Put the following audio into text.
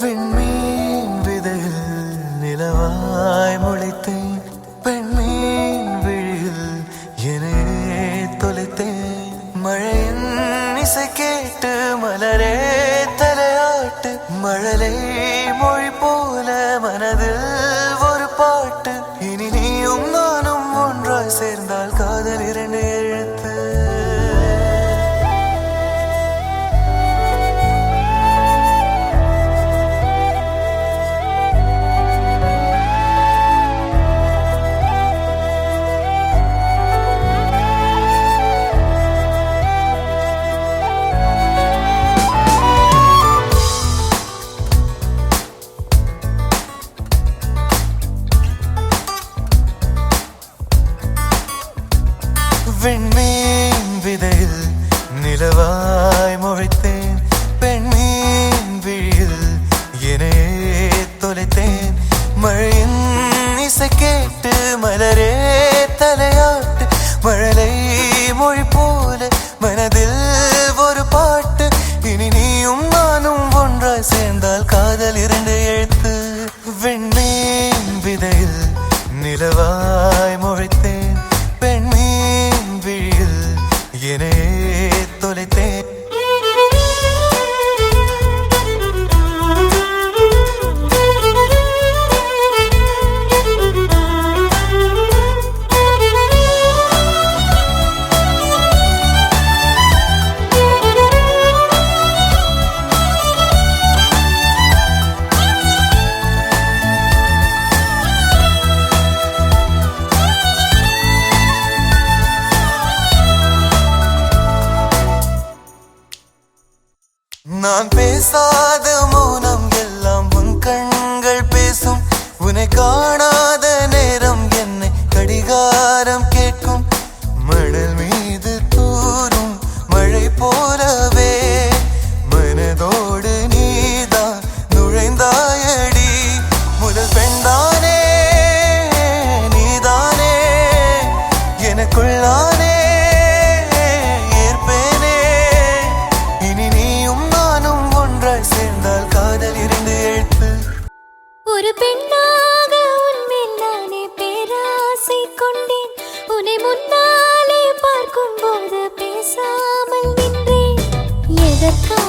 விண்மீன் விதையில் நிலவாய் முளைத்தேன், பெண்மீன் விழியில் என்னே தொலைத்தேன். மழையின் இசை கேட்டு மலரே தலையாட்டு, மழலை மொழி போல மனதில் ஒரு பாட்டு. இனி நீயும் நானும் ஒன்றாய் சேர்ந்தால் காதல் இரண்டு எழுத்து. விண்மீன் விதையில் நிலவாய் முளைத்தேன், பெண்மீன் விழியில் என்னே தொலைத்தேன். மழையின் இசை கேட்டு மலரே தலையாட்டு, மழலை மொழி போல மனதில் ஒரு பாட்டு. இனி நீயும் நானும் ஒன்றாய் சேர்ந்தால் காதல் இரண்டு எழுத்து. விண்மீன் விதையில் நிலவாய் முளைத்தேன், பெண்மீன் விழியில் என்னே தொலைத்தேன். நான் பேசாத மௌனம் எல்லாம் உன் கண்கள் பேசும், உன்னை காணாத நேரம் என்னை கடிகாரம் கேட்கும். மணல் மீது தூரும் மழை போலவே மனதோடு நீதான் நுழைந்தாயடி. முதல் பெண்தானே நீதானே, எனக்குள்ளானே சேர்ந்தால் காதல் இரண்டு எழுத்து. ஒரு பெண்ணாக உன்மேல் நானே பேராசை கொண்டேன், உன்னை முன்னாலே பார்க்கும் போது பேசாமல் நின்றேன். எதற்காக